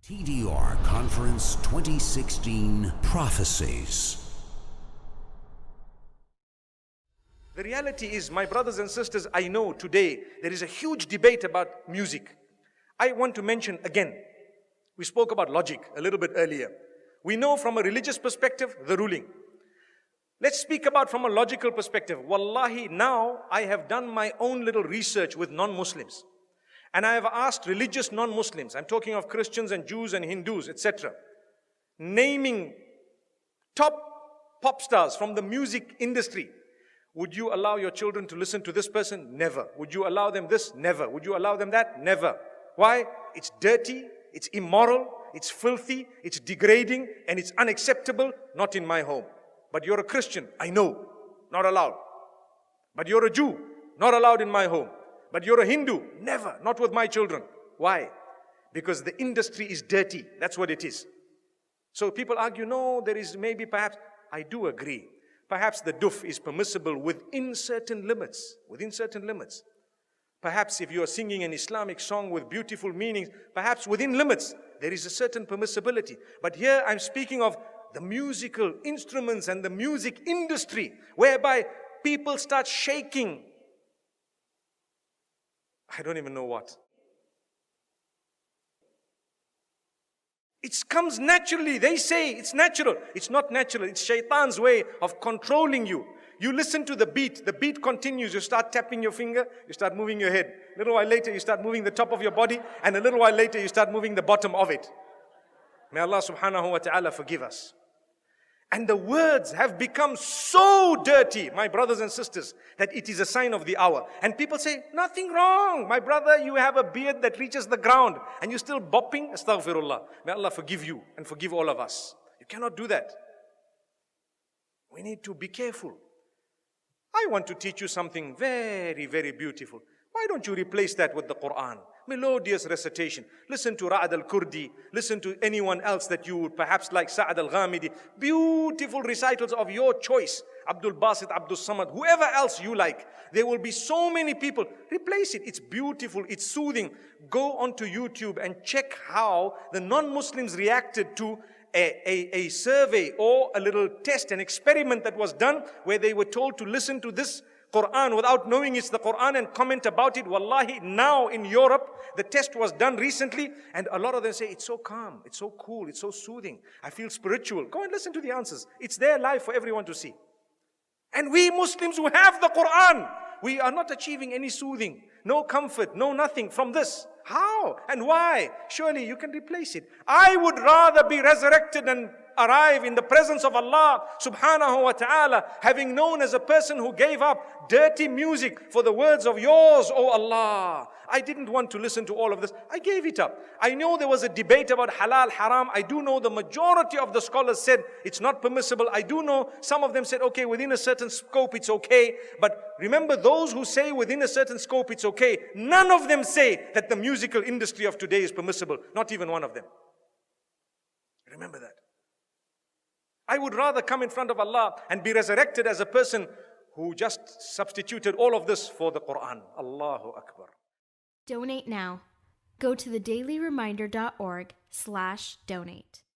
TDR Conference 2016 Prophecies. The reality is, my brothers and sisters, I know today there is a huge debate about music. I want to mention again, we spoke about logic a little bit earlier. We know from a religious perspective, the ruling. Let's speak about from a logical perspective. Wallahi, now I have done my own little research with non-Muslims. And I have asked religious non-Muslims, I'm talking of Christians and Jews and Hindus, etc., naming top pop stars from the music industry. Would you allow your children to listen to this person? Never. Would you allow them this? Never. Would you allow them that? Never. Why? It's dirty, it's immoral, it's filthy, it's degrading, and it's unacceptable. Not in my home. But you're a Christian, I know, not allowed. But you're a Jew, not allowed in my home. But you're a Hindu, never, not with my children. Why? Because the industry is dirty, that's what it is. So people argue, no, there is maybe perhaps, I do agree. Perhaps the duf is permissible within certain limits, Perhaps if you are singing an Islamic song with beautiful meanings, perhaps within limits, there is a certain permissibility. But here I'm speaking of the musical instruments and the music industry, whereby people start shaking. I don't even know what. It comes naturally. They say it's natural. It's not natural. It's shaitan's way of controlling you. You listen to the beat continues. You start tapping your finger, you start moving your head. A little while later, you start moving the top of your body, and a little while later, you start moving the bottom of it. May Allah subhanahu wa ta'ala forgive us. And the words have become so dirty, my brothers and sisters, that it is a sign of the hour. And people say, nothing wrong. My brother, you have a beard that reaches the ground and you're still bopping. Astaghfirullah. May Allah forgive you and forgive all of us. You cannot do that. We need to be careful. I want to teach you something very, very beautiful. Why don't you replace that with the Quran? Melodious recitation. Listen to Ra'ad al-Kurdi. Listen to anyone else that you would perhaps like, Sa'ad al-Ghamidi. Beautiful recitals of your choice. Abdul Basit, Abdul Samad, whoever else you like. There will be so many people. Replace it. It's beautiful. It's soothing. Go onto YouTube and check how the non-Muslims reacted to a survey or a little test, an experiment that was done where they were told to listen to this Quran without knowing it's the Quran and comment about it. Wallahi, now in Europe, the test was done recently and a lot of them say, it's so calm, it's so cool, it's so soothing. I feel spiritual. Go and listen to the answers. It's there live for everyone to see. And we Muslims who have the Quran, we are not achieving any soothing, no comfort, no nothing from this. How and why? Surely you can replace it. I would rather be resurrected and arrive in the presence of Allah subhanahu wa ta'ala, having known as a person who gave up dirty music for the words of yours, O Allah. I didn't want to listen to all of this. I gave it up. I know there was a debate about halal, haram. I do know the majority of the scholars said it's not permissible. I do know some of them said, okay, within a certain scope it's okay. But remember, those who say within a certain scope it's okay, none of them say that the musical industry of today is permissible. Not even one of them. Remember that. I would rather come in front of Allah and be resurrected as a person who just substituted all of this for the Quran. Allahu Akbar. Donate now. Go to thedailyreminder.org/donate.